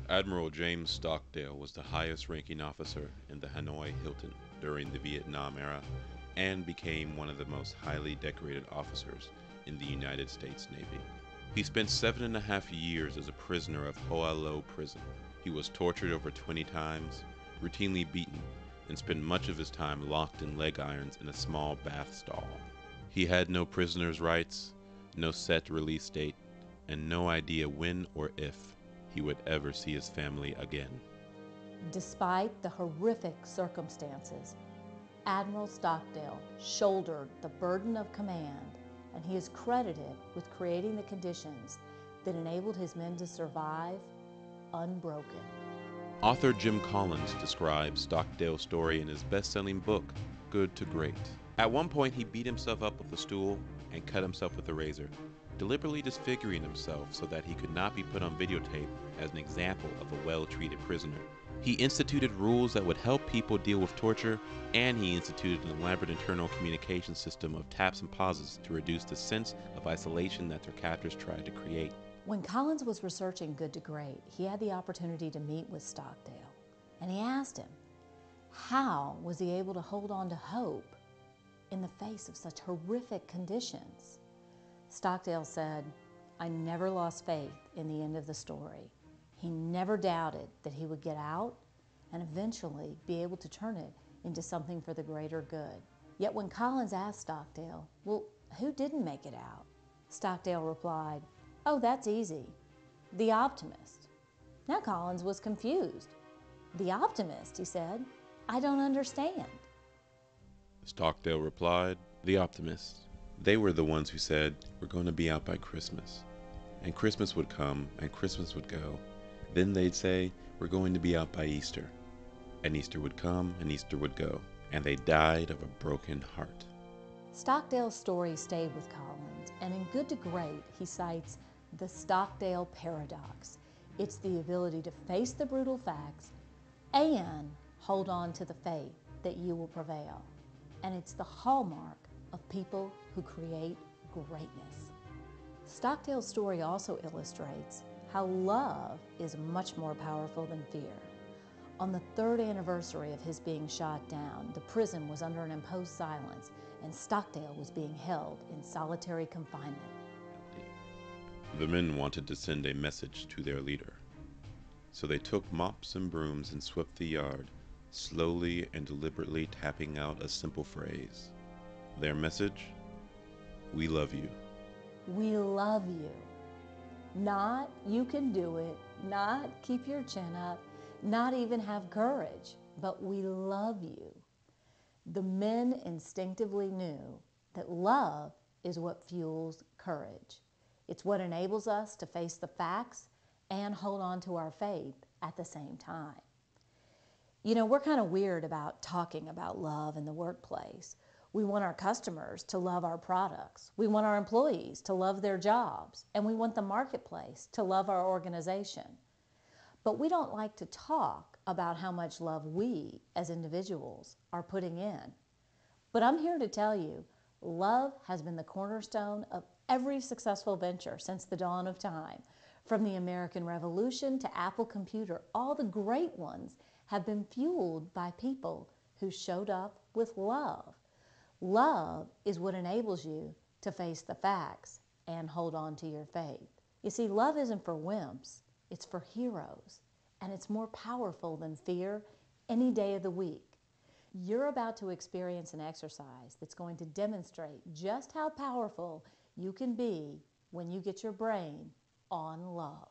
Admiral James Stockdale was the highest-ranking officer in the Hanoi Hilton during the Vietnam era and became one of the most highly decorated officers in the United States Navy. He spent 7.5 years as a prisoner of Hoa Lo Prison. He was tortured over 20 times, routinely beaten, and spent much of his time locked in leg irons in a small bath stall. He had no prisoner's rights, no set release date, and no idea when or if he would ever see his family again. Despite the horrific circumstances, Admiral Stockdale shouldered the burden of command, and he is credited with creating the conditions that enabled his men to survive unbroken. Author Jim Collins describes Stockdale's story in his best-selling book, Good to Great. At one point, he beat himself up with a stool and cut himself with a razor, deliberately disfiguring himself so that he could not be put on videotape as an example of a well-treated prisoner. He instituted rules that would help people deal with torture, and he instituted an elaborate internal communication system of taps and pauses to reduce the sense of isolation that their captors tried to create. When Collins was researching Good to Great, he had the opportunity to meet with Stockdale, and he asked him, how was he able to hold on to hope in the face of such horrific conditions? Stockdale said, I never lost faith in the end of the story. He never doubted that he would get out and eventually be able to turn it into something for the greater good. Yet when Collins asked Stockdale, well, who didn't make it out? Stockdale replied, oh, that's easy. The optimist. Now Collins was confused. The optimist, he said. I don't understand. Stockdale replied, the optimists. They were the ones who said, we're going to be out by Christmas. And Christmas would come, and Christmas would go. Then they'd say, we're going to be out by Easter. And Easter would come, and Easter would go. And they died of a broken heart. Stockdale's story stayed with Collins, and in Good to Great, he cites the Stockdale paradox. It's the ability to face the brutal facts and hold on to the faith that you will prevail. And it's the hallmark of people who create greatness. Stockdale's story also illustrates how love is much more powerful than fear. On the 3rd anniversary of his being shot down, the prison was under an imposed silence, and Stockdale was being held in solitary confinement. The men wanted to send a message to their leader. So they took mops and brooms and swept the yard, slowly and deliberately tapping out a simple phrase. Their message? We love you. We love you. Not you can do it, not keep your chin up, not even have courage, but we love you. The men instinctively knew that love is what fuels courage. It's what enables us to face the facts and hold on to our faith at the same time. You know, we're kind of weird about talking about love in the workplace. We want our customers to love our products. We want our employees to love their jobs. And we want the marketplace to love our organization. But we don't like to talk about how much love we, as individuals, are putting in. But I'm here to tell you, love has been the cornerstone of every successful venture since the dawn of time. From the American Revolution to Apple Computer, all the great ones have been fueled by people who showed up with love. Love is what enables you to face the facts and hold on to your faith. You see, love isn't for wimps, it's for heroes, and it's more powerful than fear any day of the week. You're about to experience an exercise that's going to demonstrate just how powerful you can be when you get your brain on love.